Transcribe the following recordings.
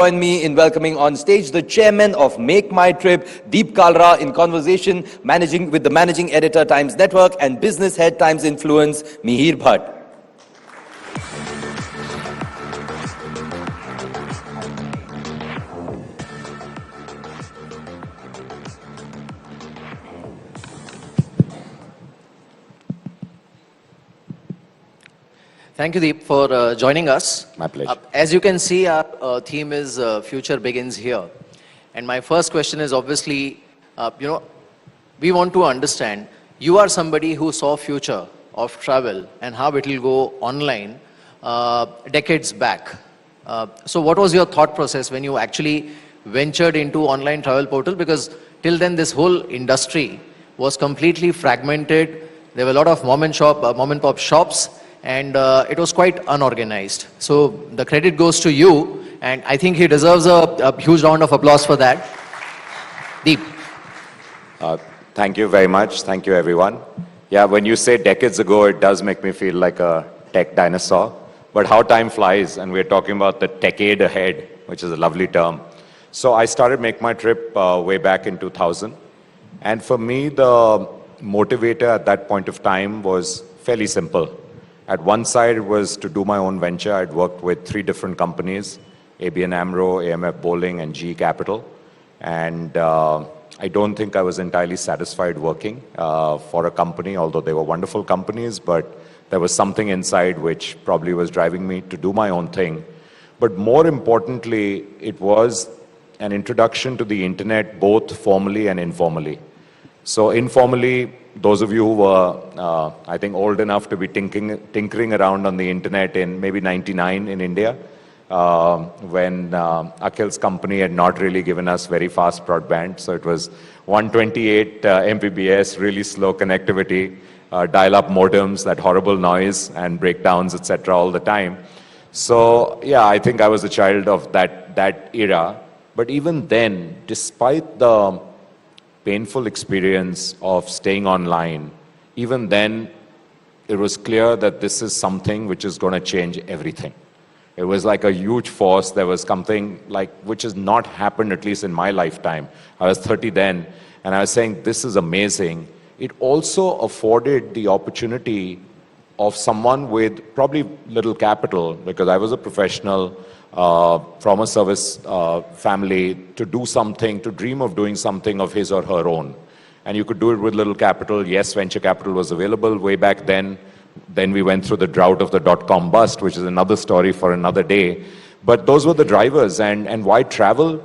Join me in welcoming on stage the chairman of MakeMyTrip, Deep Kalra, in conversation with the managing editor Times Network and business head Times Influence, Mihir Bhatt. Thank you, Deep, for joining us. My pleasure. As you can see, our theme is Future Begins Here. And my first question is obviously, we want to understand, you are somebody who saw future of travel and how it will go online decades back. So what was your thought process when you actually ventured into online travel portal? Because till then, this whole industry was completely fragmented. There were a lot of mom and pop shops, and it was quite unorganized. So the credit goes to you, and I think he deserves a huge round of applause for that. Deep. Thank you very much. Thank you, everyone. Yeah, when you say decades ago, it does make me feel like a tech dinosaur. But how time flies, and we're talking about the decade ahead, which is a lovely term. So I started MakeMyTrip way back in 2000. And for me, the motivator at that point of time was fairly simple. At one side, it was to do my own venture. I'd worked with 3 different companies, ABN AMRO, AMF Bowling, and GE Capital. And I don't think I was entirely satisfied working for a company, although they were wonderful companies, but there was something inside which probably was driving me to do my own thing. But more importantly, it was an introduction to the internet, both formally and informally. So informally, those of you who were, I think, old enough to be tinkering around on the internet in maybe '99 in India, when Akhil's company had not really given us very fast broadband. So it was 128 Mbps, really slow connectivity, dial-up modems, that horrible noise and breakdowns, etc. all the time. So yeah, I think I was a child of that era. But even then, despite the painful experience of staying online, even then, it was clear that this is something which is going to change everything. It was like a huge force. There was something like which has not happened, at least in my lifetime. I was 30 then, and I was saying, this is amazing. It also afforded the opportunity of someone with probably little capital, because I was a professional from a service family, to do something, to dream of doing something of his or her own. And you could do it with little capital. Yes, venture capital was available way back then. Then we went through the drought of the dot-com bust, which is another story for another day. But those were the drivers. And why travel?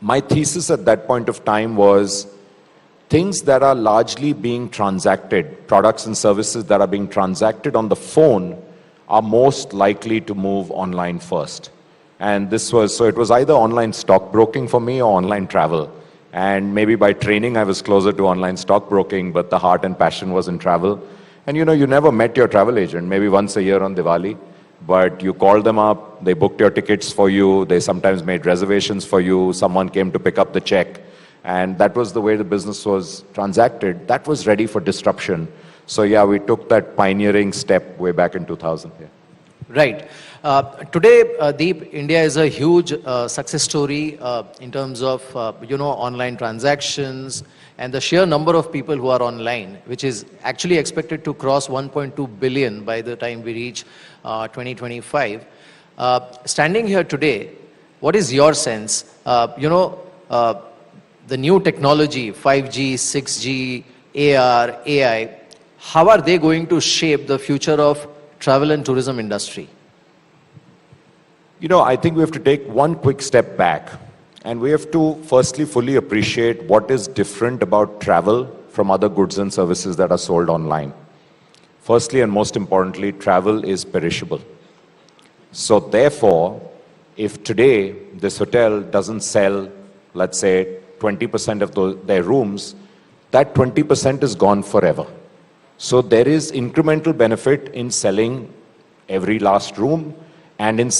My thesis at that point of time was things that are largely being transacted, products and services that are being transacted on the phone, are most likely to move online first. And so it was either online stockbroking for me or online travel. And maybe by training, I was closer to online stockbroking, but the heart and passion was in travel. And you never met your travel agent, maybe once a year on Diwali, but you called them up, they booked your tickets for you, they sometimes made reservations for you, someone came to pick up the check. And that was the way the business was transacted. That was ready for disruption. So yeah, we took that pioneering step way back in 2000. Yeah. Right. Today, Deep, India is a huge success story in terms of, online transactions and the sheer number of people who are online, which is actually expected to cross 1.2 billion by the time we reach 2025. Standing here today, what is your sense? The new technology, 5G, 6G, AR, AI, how are they going to shape the future of travel and tourism industry? I think we have to take one quick step back, and we have to firstly fully appreciate what is different about travel from other goods and services that are sold online. Firstly and most importantly, travel is perishable. So therefore, if today this hotel doesn't sell, let's say, 20% of their rooms, that 20% is gone forever. So there is incremental benefit in selling every last room and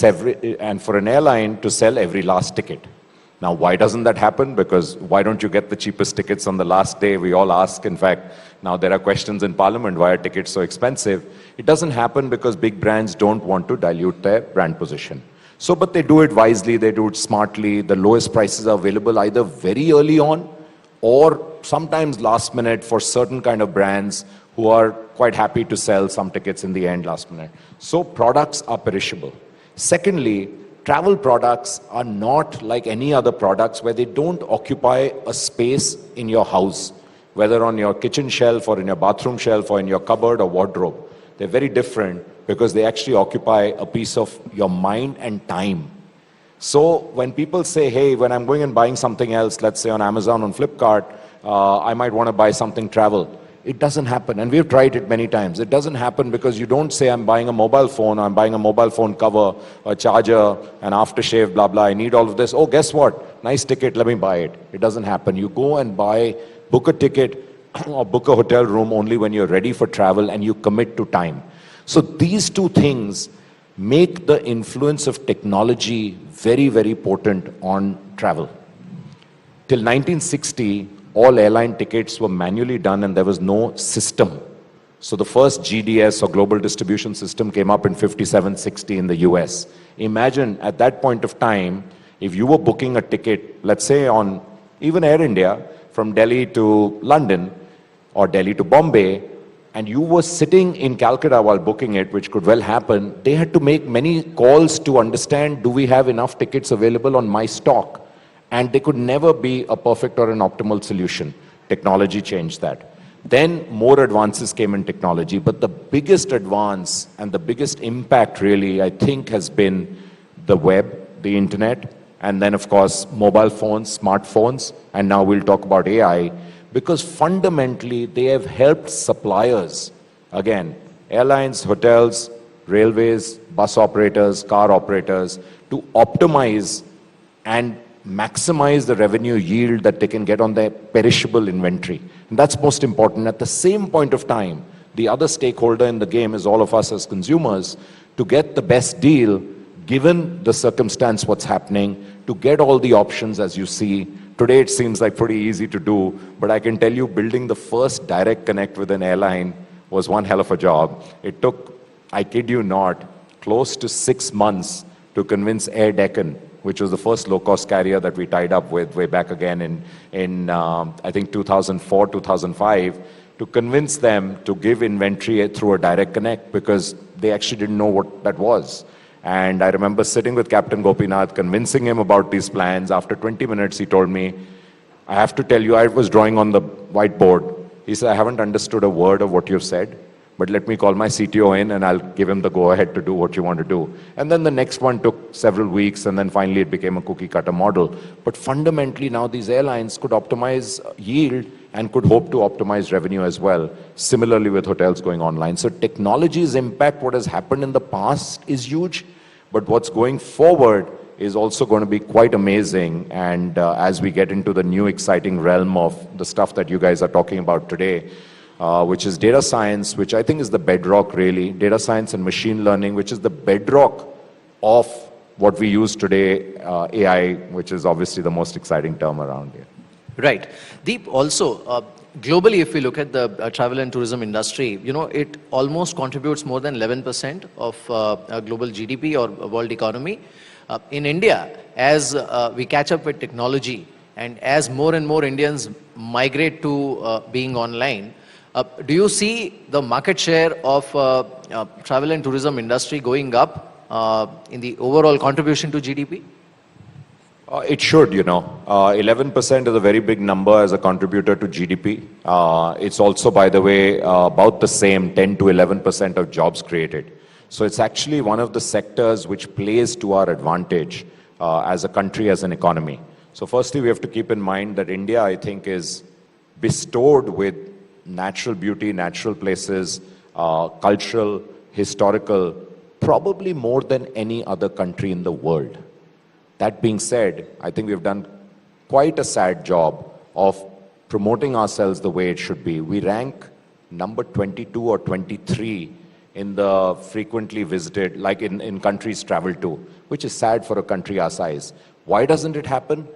for an airline to sell every last ticket. Now, why doesn't that happen? Because why don't you get the cheapest tickets on the last day? We all ask, in fact, now there are questions in Parliament, why are tickets so expensive? It doesn't happen because big brands don't want to dilute their brand position. So, but they do it wisely, they do it smartly. The lowest prices are available either very early on or sometimes last minute for certain kind of brands who are quite happy to sell some tickets in the end last minute. So products are perishable. Secondly, travel products are not like any other products where they don't occupy a space in your house, whether on your kitchen shelf or in your bathroom shelf or in your cupboard or wardrobe. They're very different because they actually occupy a piece of your mind and time. So when people say, hey, when I'm going and buying something else, let's say on Amazon, on Flipkart, I might want to buy something travel. It doesn't happen. And we've tried it many times. It doesn't happen because you don't say, I'm buying a mobile phone, or I'm buying a mobile phone cover, a charger, an aftershave, blah, blah. I need all of this. Oh, guess what? Nice ticket, let me buy it. It doesn't happen. You go and book a ticket or book a hotel room only when you're ready for travel and you commit to time. So these two things make the influence of technology very, very potent on travel. Till 1960, all airline tickets were manually done and there was no system. So the first GDS or Global Distribution System came up in 57-60 in the US. Imagine at that point of time, if you were booking a ticket, let's say on even Air India, from Delhi to London or Delhi to Bombay, and you were sitting in Calcutta while booking it, which could well happen, they had to make many calls to understand, do we have enough tickets available on my stock? And they could never be a perfect or an optimal solution. Technology changed that. Then more advances came in technology, but the biggest advance and the biggest impact really, I think, has been the web, the internet, and then of course, mobile phones, smartphones, and now we'll talk about AI, because fundamentally they have helped suppliers, again, airlines, hotels, railways, bus operators, car operators, to optimize and maximize the revenue yield that they can get on their perishable inventory. And that's most important. At the same point of time, the other stakeholder in the game is all of us as consumers to get the best deal given the circumstance, what's happening, to get all the options as you see. Today it seems like pretty easy to do, but I can tell you building the first direct connect with an airline was one hell of a job. It took, I kid you not, close to 6 months to convince Air Deccan, which was the first low-cost carrier that we tied up with way back again in I think 2004, 2005, to convince them to give inventory through a direct connect because they actually didn't know what that was. And I remember sitting with Captain Gopinath, convincing him about these plans. After 20 minutes, he told me, I have to tell you, I was drawing on the whiteboard. He said, I haven't understood a word of what you've said, but let me call my CTO in and I'll give him the go-ahead to do what you want to do. And then the next one took several weeks, and then finally it became a cookie-cutter model. But fundamentally now these airlines could optimize yield and could hope to optimize revenue as well. Similarly with hotels going online. So technology's impact, what has happened in the past is huge, but what's going forward is also going to be quite amazing. And as we get into the new exciting realm of the stuff that you guys are talking about today, which is data science, which I think is the bedrock really, data science and machine learning, which is the bedrock of what we use today, AI, which is obviously the most exciting term around here. Right. Deep, also, globally, if we look at the travel and tourism industry, you know, it almost contributes more than 11% of global GDP or world economy. In India, as we catch up with technology and as more and more Indians migrate to being online, do you see the market share of travel and tourism industry going up in the overall contribution to GDP? It should, you know. 11% is a very big number as a contributor to GDP. It's also, by the way, about the same 10 to 11% of jobs created. So it's actually one of the sectors which plays to our advantage as a country, as an economy. So firstly, we have to keep in mind that India, I think, is bestowed with natural beauty, natural places, cultural, historical, probably more than any other country in the world. That being said, I think we've done quite a sad job of promoting ourselves the way it should be. We rank number 22 or 23 in the frequently visited, like in countries traveled to, which is sad for a country our size. Why doesn't it happen?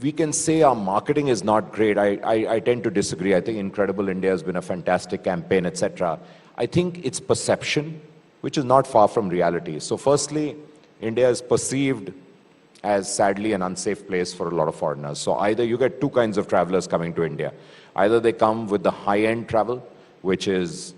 We can say our marketing is not great. I tend to disagree. I think Incredible India has been a fantastic campaign, etc. I think it's perception, which is not far from reality. So firstly, India is perceived as sadly an unsafe place for a lot of foreigners. So either you get two kinds of travelers coming to India. Either they come with the high-end travel, which is,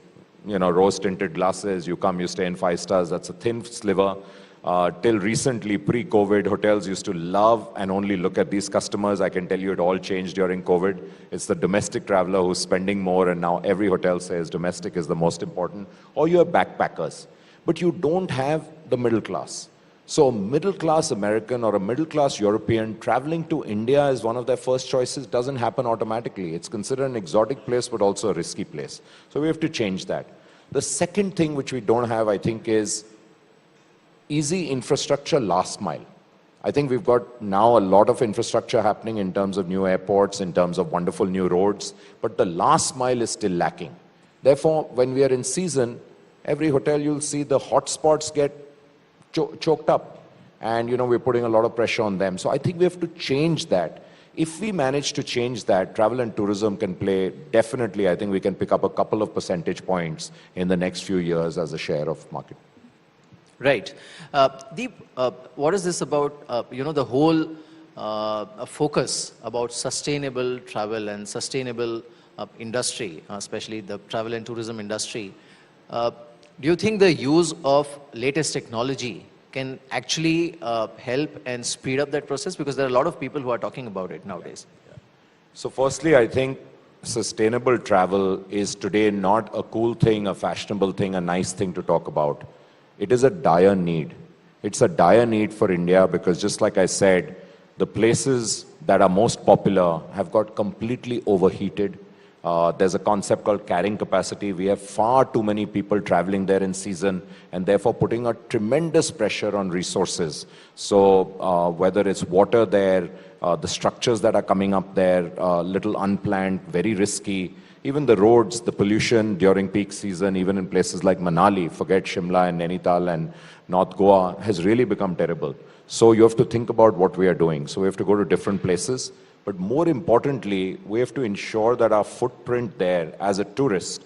rose-tinted glasses, you come, you stay in 5 stars, that's a thin sliver. Till recently, pre-COVID, hotels used to love and only look at these customers. I can tell you it all changed during COVID. It's the domestic traveler who's spending more, and now every hotel says domestic is the most important. Or you have backpackers. But you don't have the middle class. So a middle-class American or a middle-class European traveling to India as one of their first choices doesn't happen automatically. It's considered an exotic place, but also a risky place. So we have to change that. The second thing which we don't have, I think, is easy infrastructure last mile. I think we've got now a lot of infrastructure happening in terms of new airports, in terms of wonderful new roads, but the last mile is still lacking. Therefore, when we are in season, every hotel you'll see the hotspots get choked up, and we're putting a lot of pressure on them. So I think we have to change that. If we manage to change that, travel and tourism can play, definitely, I think we can pick up a couple of percentage points in the next few years as a share of market. Right. Deep, what is this about, the whole focus about sustainable travel and sustainable industry, especially the travel and tourism industry? Do you think the use of latest technology can actually help and speed up that process? Because there are a lot of people who are talking about it nowadays. So firstly, I think sustainable travel is today not a cool thing, a fashionable thing, a nice thing to talk about. It is a dire need. It's a dire need for India because just like I said, the places that are most popular have got completely overheated. There's a concept called carrying capacity. We have far too many people traveling there in season and therefore putting a tremendous pressure on resources. So whether it's water there, the structures that are coming up there, little unplanned, very risky. Even the roads, the pollution during peak season, even in places like Manali, forget Shimla and Nainital and North Goa, has really become terrible. So you have to think about what we are doing. So we have to go to different places. But more importantly, we have to ensure that our footprint there as a tourist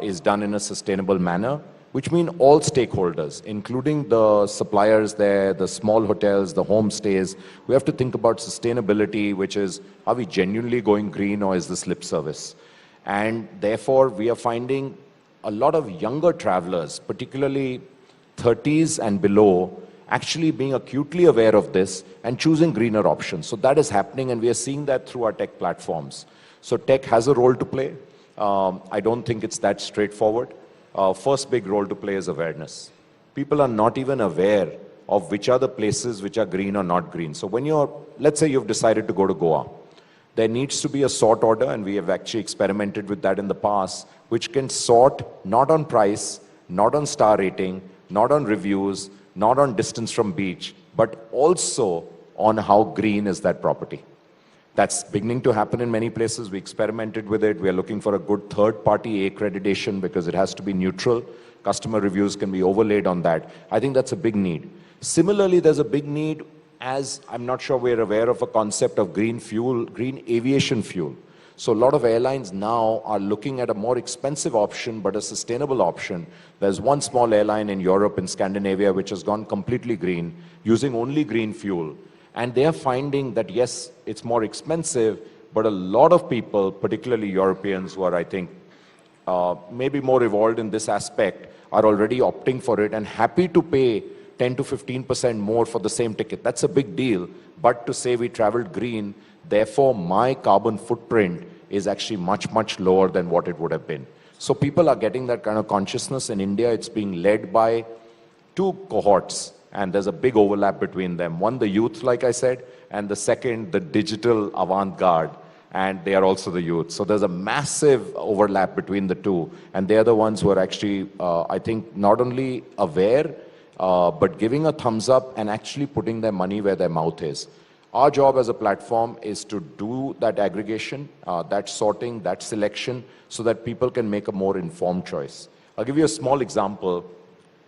is done in a sustainable manner, which means all stakeholders, including the suppliers there, the small hotels, the homestays. We have to think about sustainability, which is, are we genuinely going green or is this lip service? And therefore, we are finding a lot of younger travelers, particularly 30s and below, actually being acutely aware of this and choosing greener options. So that is happening, and we are seeing that through our tech platforms. So tech has a role to play. I don't think it's that straightforward. First big role to play is awareness. People are not even aware of which are the places which are green or not green. So when let's say you've decided to go to Goa, there needs to be a sort order, and we have actually experimented with that in the past, which can sort not on price, not on star rating, not on reviews, not on distance from beach, but also on how green is that property. That's beginning to happen in many places. We experimented with it. We are looking for a good third-party accreditation because it has to be neutral. Customer reviews can be overlaid on that. I think that's a big need. Similarly, there's a big need, as I'm not sure we're aware of, a concept of green fuel, green aviation fuel. So a lot of airlines now are looking at a more expensive option, but a sustainable option. There's one small airline in Europe, in Scandinavia, which has gone completely green, using only green fuel. And they are finding that, yes, it's more expensive, but a lot of people, particularly Europeans who are, I think, maybe more evolved in this aspect, are already opting for it and happy to pay 10 to 15% more for the same ticket. That's a big deal. But to say we traveled green, therefore my carbon footprint is actually much, much lower than what it would have been. So people are getting that kind of consciousness. In India, it's being led by two cohorts, and there's a big overlap between them. One, the youth, like I said, and the second, the digital avant-garde, and they are also the youth. So there's a massive overlap between the two, and they're the ones who are actually, I think, not only aware, but giving a thumbs up and actually putting their money where their mouth is. Our job as a platform is to do that aggregation, that sorting, that selection, so that people can make a more informed choice. I'll give you a small example.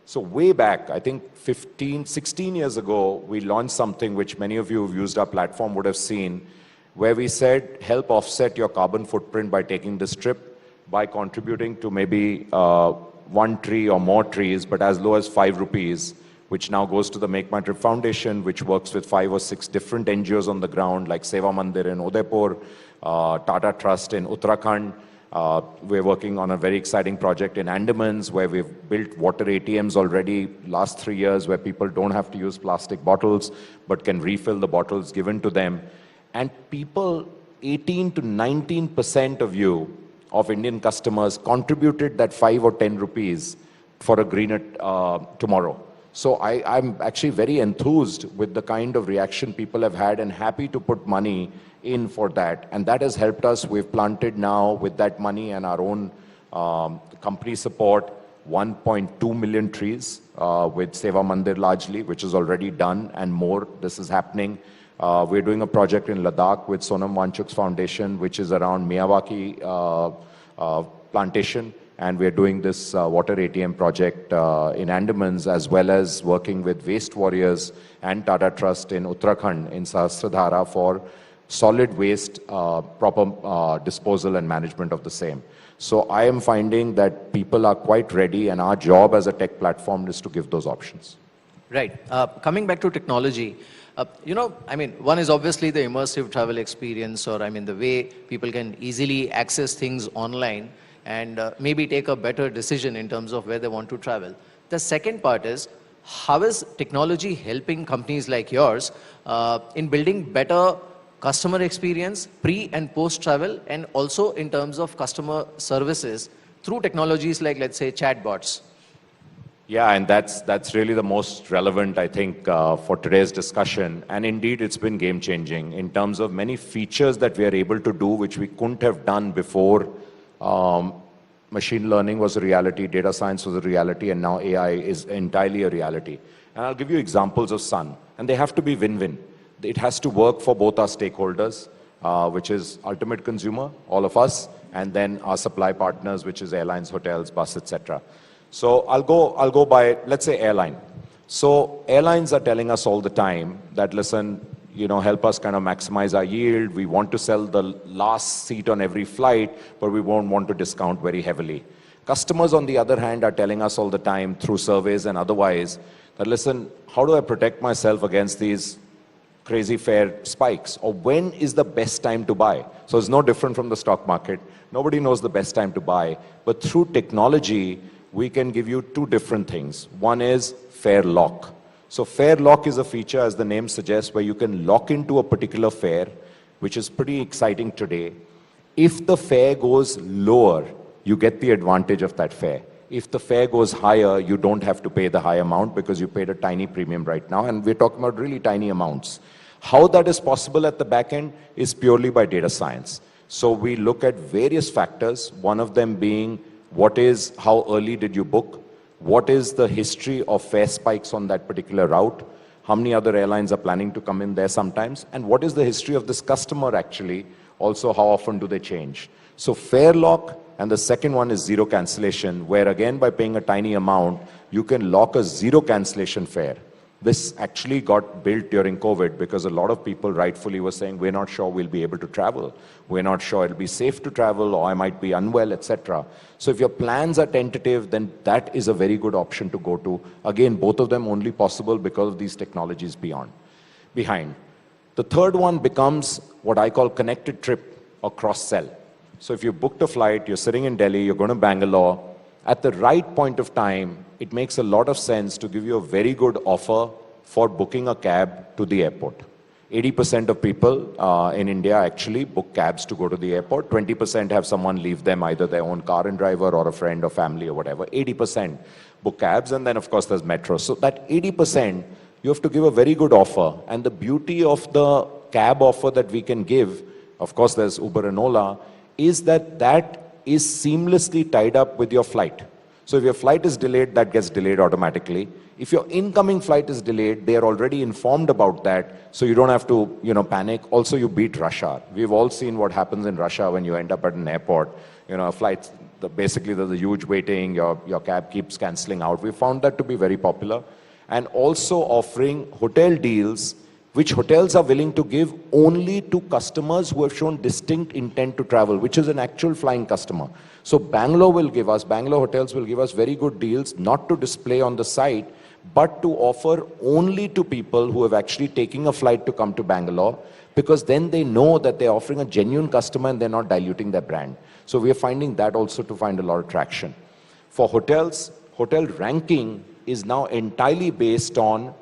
So way back, I think 16 years ago, we launched something which many of you who've used our platform would have seen, where we said, help offset your carbon footprint by taking this trip, by contributing to maybe one tree or more trees, but as low as 5 rupees, which now goes to the Make My Trip Foundation, which works with 5 or 6 different NGOs on the ground, like Seva Mandir in Udaipur, Tata Trust in Uttarakhand. We're working on a very exciting project in Andamans, where we've built water ATMs already last 3 years, where people don't have to use plastic bottles, but can refill the bottles given to them. And people, 18 to 19% of Indian customers contributed that 5 or 10 rupees for a greener tomorrow. So I'm actually very enthused with the kind of reaction people have had and happy to put money in for that. And that has helped us. We've planted now with that money and our own company support 1.2 million trees with Seva Mandir largely, which is already done, and more. This is happening. We're doing a project in Ladakh with Sonam Wanchuk's foundation, which is around Miyawaki plantation. And we're doing this water ATM project in Andamans, as well as working with Waste Warriors and Tata Trust in Uttarakhand, in Sahasradhara, for solid waste proper disposal and management of the same. So I am finding that people are quite ready, and our job as a tech platform is to give those options. Right. Coming back to technology, one is obviously the immersive travel experience, or the way people can easily access things online and maybe take a better decision in terms of where they want to travel. The second part is, how is technology helping companies like yours in building better customer experience pre and post travel, and also in terms of customer services through technologies like, let's say, chatbots? Yeah, and that's really the most relevant, I think, for today's discussion. And indeed, it's been game-changing in terms of many features that we are able to do, which we couldn't have done before. Machine learning was a reality, data science was a reality, and now AI is entirely a reality. And I'll give you examples of Sun, and they have to be win-win. It has to work for both our stakeholders, which is ultimate consumer, all of us, and then our supply partners, which is airlines, hotels, bus, etc. So I'll go by, let's say, airline. So airlines are telling us all the time that, listen, help us kind of maximize our yield. We want to sell the last seat on every flight, but we won't want to discount very heavily. Customers, on the other hand, are telling us all the time through surveys and otherwise that, listen, how do I protect myself against these crazy fare spikes? Or when is the best time to buy? So it's no different from the stock market. Nobody knows the best time to buy. But through technology, we can give you 2 different things. One is fare lock. So fare lock is a feature, as the name suggests, where you can lock into a particular fare, which is pretty exciting today. If the fare goes lower, you get the advantage of that fare. If the fare goes higher, you don't have to pay the high amount because you paid a tiny premium right now, and we're talking about really tiny amounts. How that is possible at the back end is purely by data science. So we look at various factors, one of them being how early did you book? What is the history of fare spikes on that particular route? How many other airlines are planning to come in there sometimes? And what is the history of this customer actually? Also, how often do they change? So fare lock, and the second one is zero cancellation, where again, by paying a tiny amount, you can lock a zero cancellation fare. This actually got built during COVID because a lot of people rightfully were saying, we're not sure we'll be able to travel. We're not sure it'll be safe to travel, or I might be unwell, etc. So if your plans are tentative, then that is a very good option to go to. Again, both of them only possible because of these technologies behind. The third one becomes what I call connected trip or cross-sell. So if you booked a flight, you're sitting in Delhi, you're going to Bangalore, at the right point of time, it makes a lot of sense to give you a very good offer for booking a cab to the airport. 80% of people in India actually book cabs to go to the airport. 20% have someone leave them, either their own car and driver or a friend or family or whatever. 80% book cabs, and then of course there's metro. So that 80%, you have to give a very good offer. And the beauty of the cab offer that we can give, of course there's Uber and Ola, is that is seamlessly tied up with your flight. So if your flight is delayed, that gets delayed automatically. If your incoming flight is delayed, they are already informed about that, so you don't have to, panic. Also, you beat rush hour. We've all seen what happens in rush hour when you end up at an airport. Flights, basically there's a huge waiting, your cab keeps cancelling out. We found that to be very popular. And also offering hotel deals, which hotels are willing to give only to customers who have shown distinct intent to travel, which is an actual flying customer. So Bangalore hotels will give us very good deals, not to display on the site, but to offer only to people who have actually taken a flight to come to Bangalore, because then they know that they're offering a genuine customer and they're not diluting their brand. So we are finding that also to find a lot of traction. For hotels, hotel ranking is now entirely based on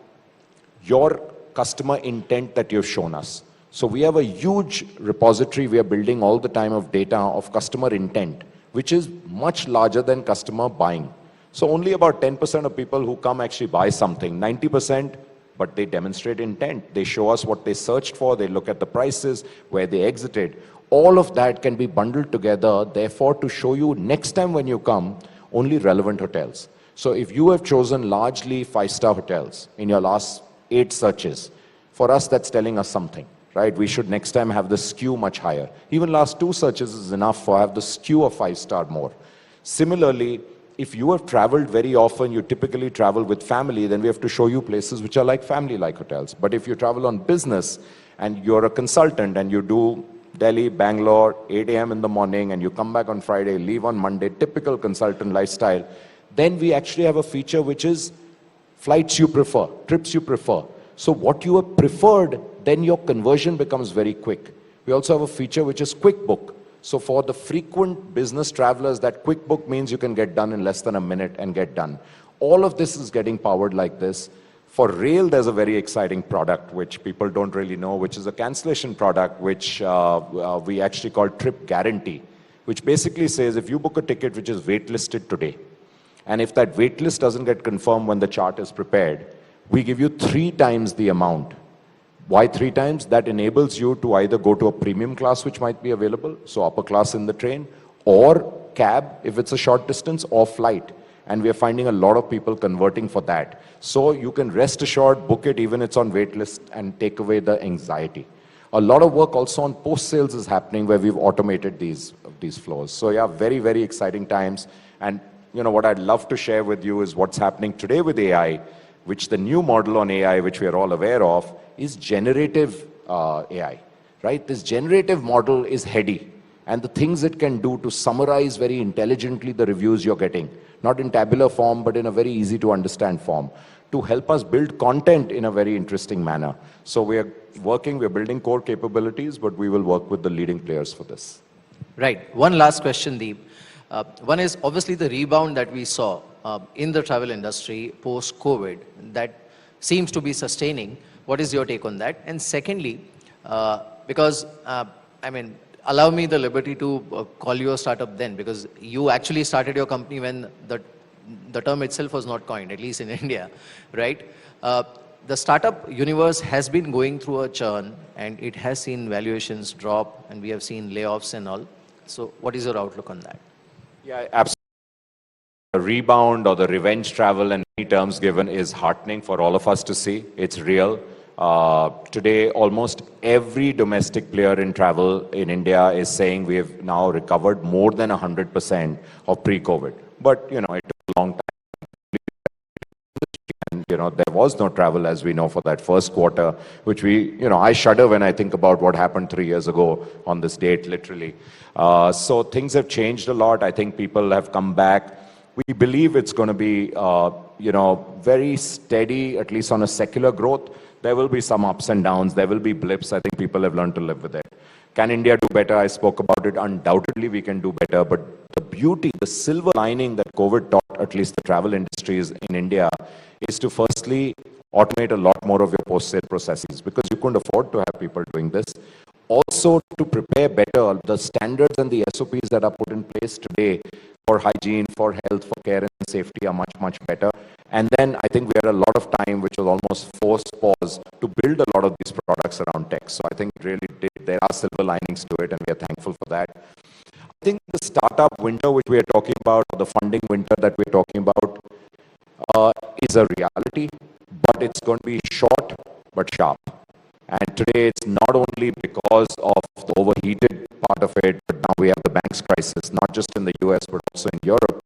your customer intent that you've shown us. So we have a huge repository we are building all the time of data of customer intent, which is much larger than customer buying. So only about 10% of people who come actually buy something, 90%, but they demonstrate intent. They show us what they searched for, they look at the prices, where they exited. All of that can be bundled together, therefore, to show you next time when you come, only relevant hotels. So if you have chosen largely 5-star hotels in your last 8 searches, for us that's telling us something, right? We should next time have the skew much higher. Even last 2 searches is enough for have the skew of 5-star more. Similarly, if you have traveled very often, you typically travel with family, then we have to show you places which are like family-like hotels. But if you travel on business and you're a consultant and you do Delhi, Bangalore, 8 a.m. in the morning, and you come back on Friday, leave on Monday, typical consultant lifestyle, then we actually have a feature which is flights you prefer, trips you prefer. So what you have preferred, then your conversion becomes very quick. We also have a feature which is quick book. So for the frequent business travelers, that quick book means you can get done in less than a minute and get done. All of this is getting powered like this. For rail, there's a very exciting product which people don't really know, which is a cancellation product, which we actually call Trip Guarantee, which basically says if you book a ticket which is waitlisted today, and if that waitlist doesn't get confirmed when the chart is prepared, we give you 3 times the amount. Why 3 times? That enables you to either go to a premium class which might be available, so upper class in the train, or cab if it's a short distance, or flight. And we are finding a lot of people converting for that. So you can rest assured, book it even it's on waitlist and take away the anxiety. A lot of work also on post-sales is happening where we've automated these flows. So yeah, very, very exciting times. And you know what I'd love to share with you is what's happening today with AI, which the new model on AI, which we are all aware of, is generative AI, right? This generative model is heady, and the things it can do to summarize very intelligently the reviews you're getting, not in tabular form, but in a very easy to understand form, to help us build content in a very interesting manner. So we're building core capabilities, but we will work with the leading players for this. Right. One last question, Deep. One is obviously the rebound that we saw in the travel industry post-COVID that seems to be sustaining. What is your take on that? And secondly, because, allow me the liberty to call you a startup then, because you actually started your company when the term itself was not coined, at least in India, right? The startup universe has been going through a churn, and it has seen valuations drop, and we have seen layoffs and all. So what is your outlook on that? Yeah, absolutely. The rebound or the revenge travel and many terms given is heartening for all of us to see. It's real. Today, almost every domestic player in travel in India is saying we have now recovered more than 100% of pre-COVID. But, it took a long time. And, there was no travel, as we know, for that first quarter, which I shudder when I think about what happened 3 years ago on this date, literally. So things have changed a lot. I think people have come back. We believe it's going to be, very steady, at least on a secular growth. There will be some ups and downs. There will be blips. I think people have learned to live with it. Can India do better? I spoke about it. Undoubtedly, we can do better. But the beauty, the silver lining that COVID taught, at least the travel industries in India, is to firstly automate a lot more of your post-sale processes, because you couldn't afford to have people doing this. Also, to prepare better, the standards and the SOPs that are put in place today for hygiene, for health, for care and safety are much, much better. And then I think we had a lot of time, which was almost forced pause, to build a lot of these products around tech. So I think really there are silver linings to it, and we are thankful for that. I think the startup winter, which we are talking about, or the funding winter that we're talking about, is a reality, but it's going to be short but sharp. And today it's not only because of the overheated part of it, but now we have the banks crisis, not just in the US, but also in Europe,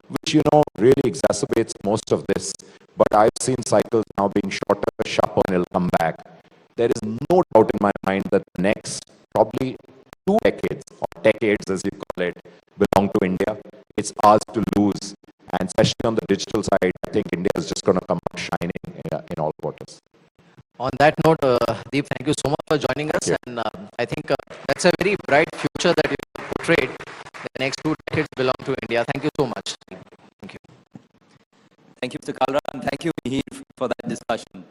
which, really exacerbates most of this. But I've seen cycles now being shorter, sharper, and it'll come back. There is no doubt in my mind that the next probably 2 decades, or decades as you call it, belong to India. It's ours to lose. And especially on the digital side, I think India is just going to come out shining in all quarters. On that note, Deep, thank you so much for joining us. Yeah. And I think that's a very bright future that you portrayed. The next 2 decades belong to India. Thank you so much. Thank you. Thank you, Mr. Kalra, and thank you, Mihir, for that discussion.